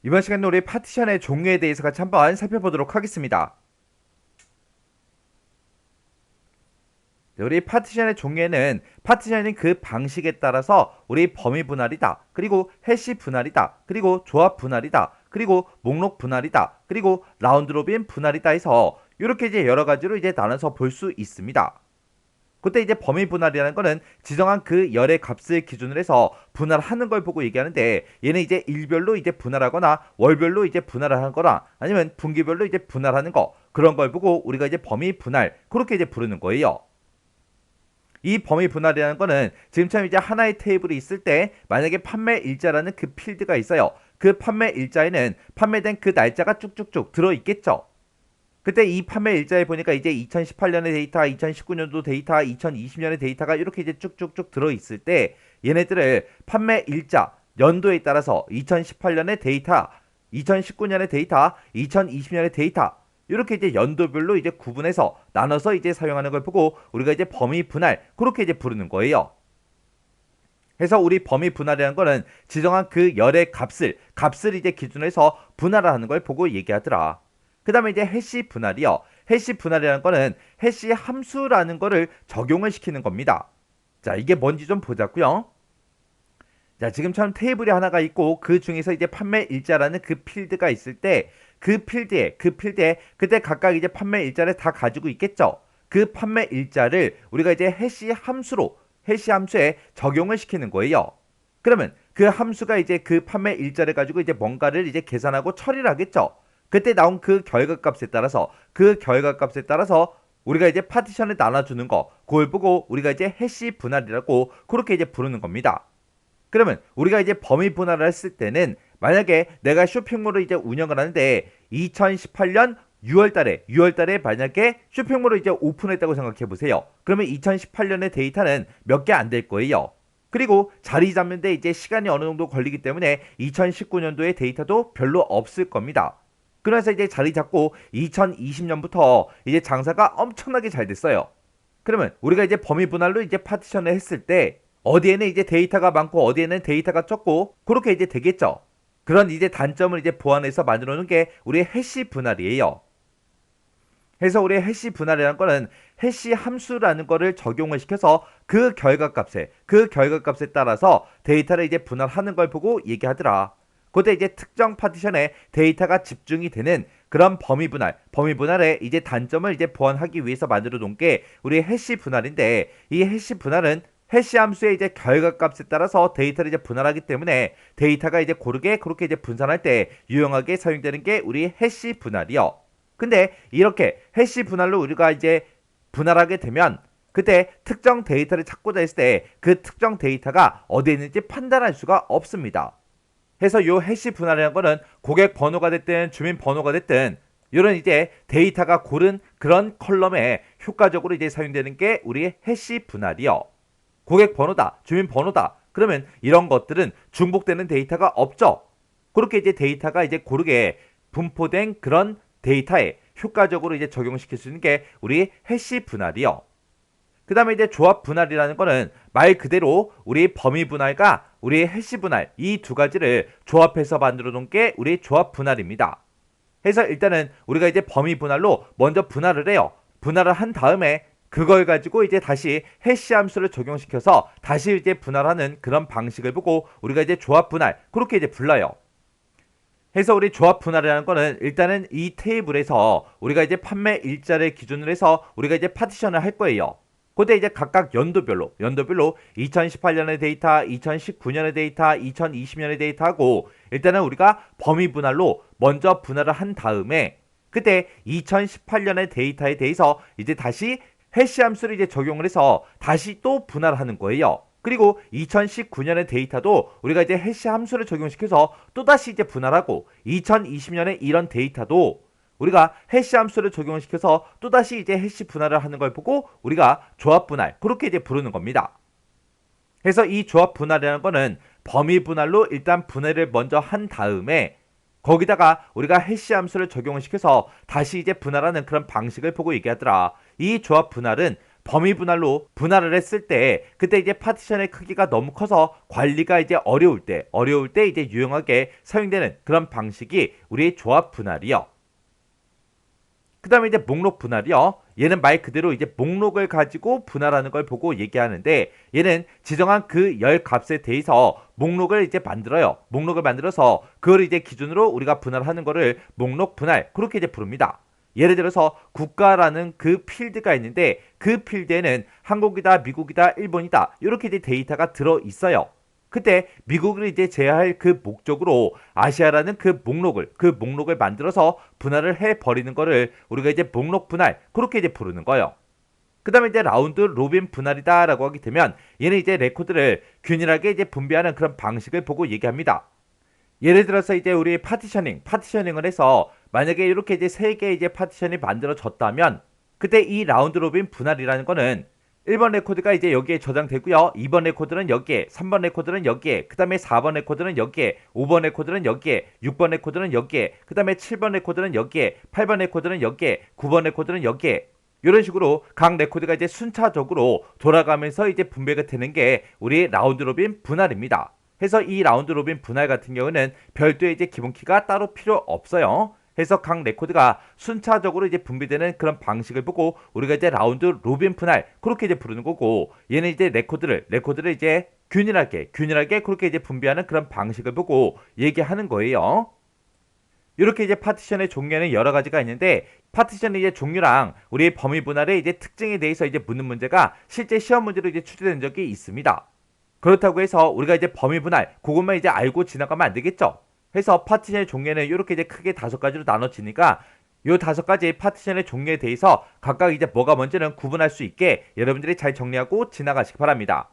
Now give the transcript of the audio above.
이번 시간에 우리 파티션의 종류에 대해서 같이 한번 살펴보도록 하겠습니다. 우리 파티션의 종류에는 파티션인 그 방식에 따라서 우리 범위 분할이다, 그리고 해시 분할이다, 그리고 조합 분할이다, 그리고 목록 분할이다, 그리고 라운드 로빈 분할이다 해서 이렇게 이제 여러 가지로 이제 나눠서 볼 수 있습니다. 그때 이제 범위 분할이라는 거는 지정한 그 열의 값을 기준으로 해서 분할하는 걸 보고 얘기하는데, 얘는 이제 일별로 이제 분할하거나 월별로 이제 분할을 하거나 아니면 분기별로 이제 분할하는 거, 그런 걸 보고 우리가 이제 범위 분할 그렇게 이제 부르는 거예요. 이 범위 분할이라는 거는 지금처럼 이제 하나의 테이블이 있을 때 만약에 판매 일자라는 그 필드가 있어요. 그 판매 일자에는 판매된 그 날짜가 쭉쭉쭉 들어 있겠죠. 그때 이 판매 일자에 보니까 이제 2018년의 데이터, 2019년도 데이터, 2020년의 데이터가 이렇게 이제 쭉쭉쭉 들어 있을 때 얘네들을 판매 일자 연도에 따라서 2018년의 데이터, 2019년의 데이터, 2020년의 데이터 이렇게 이제 연도별로 이제 구분해서 나눠서 이제 사용하는 걸 보고 우리가 이제 범위 분할 그렇게 이제 부르는 거예요. 해서 우리 범위 분할이라는 거는 지정한 그 열의 값을 이제 기준으로 해서 분할하는 걸 보고 얘기하더라. 그 다음에 이제 해시 분할이요. 해시 분할이라는 거는 해시 함수라는 거를 적용을 시키는 겁니다. 자, 이게 뭔지 좀 보자고요. 자, 지금처럼 테이블이 하나가 있고 그 중에서 이제 판매 일자라는 그 필드가 있을 때 그 필드에 그때 각각 이제 판매 일자를 다 가지고 있겠죠. 그 판매 일자를 우리가 이제 해시 함수에 적용을 시키는 거예요. 그러면 그 함수가 이제 그 판매 일자를 가지고 이제 뭔가를 이제 계산하고 처리를 하겠죠. 그때 나온 그 결과값에 따라서 우리가 이제 파티션을 나눠주는 거, 그걸 보고 우리가 이제 해시 분할이라고 그렇게 이제 부르는 겁니다. 그러면 우리가 이제 범위 분할을 했을 때는 만약에 내가 쇼핑몰을 이제 운영을 하는데 2018년 6월달에 만약에 쇼핑몰을 이제 오픈했다고 생각해 보세요. 그러면 2018년의 데이터는 몇 개 안 될 거예요. 그리고 자리 잡는데 이제 시간이 어느 정도 걸리기 때문에 2019년도의 데이터도 별로 없을 겁니다. 그래서 이제 자리 잡고 2020년부터 이제 장사가 엄청나게 잘 됐어요. 그러면 우리가 이제 범위 분할로 이제 파티션을 했을 때 어디에는 이제 데이터가 많고 어디에는 데이터가 적고 그렇게 이제 되겠죠. 그런 이제 단점을 이제 보완해서 만들어 놓은 게 우리 해시 분할이에요. 그래서 우리 해시 분할이라는 거는 해시 함수라는 거를 적용을 시켜서 그 결과값에 따라서 데이터를 이제 분할하는 걸 보고 얘기하더라. 그때 이제 특정 파티션에 데이터가 집중이 되는 그런 범위 분할의 이제 단점을 이제 보완하기 위해서 만들어 놓은 게 우리 해시 분할인데, 이 해시 분할은 해시 함수의 이제 결과값에 따라서 데이터를 이제 분할하기 때문에 데이터가 이제 고르게 그렇게 이제 분산할 때 유용하게 사용되는 게 우리 해시 분할이요. 근데 이렇게 해시 분할로 우리가 이제 분할하게 되면 그때 특정 데이터를 찾고자 했을 때 그 특정 데이터가 어디에 있는지 판단할 수가 없습니다. 그래서 요 해시 분할이라는 거는 고객 번호가 됐든 주민 번호가 됐든 이런 이제 데이터가 고른 그런 컬럼에 효과적으로 이제 사용되는 게 우리 해시 분할이요. 고객 번호다, 주민 번호다. 그러면 이런 것들은 중복되는 데이터가 없죠. 그렇게 이제 데이터가 이제 고르게 분포된 그런 데이터에 효과적으로 이제 적용시킬 수 있는 게 우리 해시 분할이요. 그 다음에 이제 조합 분할이라는 거는 말 그대로 우리 범위 분할과 우리 해시 분할 이 두 가지를 조합해서 만들어 놓은 게 우리 조합 분할입니다. 그래서 일단은 우리가 이제 범위 분할로 먼저 분할을 해요. 분할을 한 다음에 그걸 가지고 이제 다시 해시 함수를 적용시켜서 다시 이제 분할하는 그런 방식을 보고 우리가 이제 조합 분할 그렇게 이제 불러요. 해서 우리 조합 분할이라는 거는 일단은 이 테이블에서 우리가 이제 판매 일자를 기준으로 해서 우리가 이제 파티션을 할 거예요. 그때 이제 각각 연도별로 2018년의 데이터, 2019년의 데이터, 2020년의 데이터 하고 일단은 우리가 범위 분할로 먼저 분할을 한 다음에 그때 2018년의 데이터에 대해서 이제 다시 해시 함수를 이제 적용을 해서 다시 또 분할하는 거예요. 그리고 2019년의 데이터도 우리가 이제 해시 함수를 적용시켜서 또다시 이제 분할하고 2020년의 이런 데이터도 우리가 해시 함수를 적용시켜서 또다시 이제 해시 분할을 하는 걸 보고 우리가 조합 분할 그렇게 이제 부르는 겁니다. 그래서 이 조합 분할이라는 거는 범위 분할로 일단 분할을 먼저 한 다음에 거기다가 우리가 해시 함수를 적용시켜서 다시 이제 분할하는 그런 방식을 보고 얘기하더라. 이 조합 분할은 범위 분할로 분할을 했을 때 그때 이제 파티션의 크기가 너무 커서 관리가 이제 어려울 때 이제 유용하게 사용되는 그런 방식이 우리의 조합 분할이요. 그 다음에 이제 목록 분할이요. 얘는 말 그대로 이제 목록을 가지고 분할하는 걸 보고 얘기하는데 얘는 지정한 그 열 값에 대해서 목록을 이제 만들어요. 목록을 만들어서 그걸 이제 기준으로 우리가 분할하는 거를 목록 분할 그렇게 이제 부릅니다. 예를 들어서 국가라는 그 필드가 있는데 그 필드에는 한국이다, 미국이다, 일본이다 이렇게 이제 데이터가 들어 있어요. 그때 미국을 이제 제어할 그 목적으로 아시아라는 그 목록을 만들어서 분할을 해 버리는 거를 우리가 이제 목록 분할 그렇게 이제 부르는 거예요. 그 다음에 이제 라운드 로빈 분할이다라고 하게 되면 얘는 이제 레코드를 균일하게 이제 분배하는 그런 방식을 보고 얘기합니다. 예를 들어서 이제 우리 파티셔닝을 해서 만약에 이렇게 이제 세 개의 이제 파티션이 만들어졌다면 그때 이 라운드 로빈 분할이라는 거는 1번 레코드가 이제 여기에 저장되고요. 2번 레코드는 여기에, 3번 레코드는 여기에, 그 다음에 4번 레코드는 여기에, 5번 레코드는 여기에, 6번 레코드는 여기에, 그 다음에 7번 레코드는 여기에, 8번 레코드는 여기에, 9번 레코드는 여기에 이런 식으로 각 레코드가 이제 순차적으로 돌아가면서 이제 분배가 되는 게 우리 라운드 로빈 분할입니다. 해서 이 라운드 로빈 분할 같은 경우는 별도의 이제 기본키가 따로 필요 없어요. 해서 각 레코드가 순차적으로 이제 분배되는 그런 방식을 보고 우리가 이제 라운드 로빈 분할 그렇게 이제 부르는 거고 얘는 이제 레코드를 이제 균일하게 그렇게 이제 분배하는 그런 방식을 보고 얘기하는 거예요. 이렇게 이제 파티션의 종류에는 여러 가지가 있는데 파티션의 이제 종류랑 우리의 범위 분할의 이제 특징에 대해서 이제 묻는 문제가 실제 시험 문제로 이제 출제된 적이 있습니다. 그렇다고 해서 우리가 이제 범위 분할 그것만 이제 알고 지나가면 안 되겠죠. 해서 파티션의 종류는 이렇게 이제 크게 5가지로 나눠지니까 요 5가지 파티션의 종류에 대해서 각각 이제 뭐가 뭔지는 구분할 수 있게 여러분들이 잘 정리하고 지나가시기 바랍니다.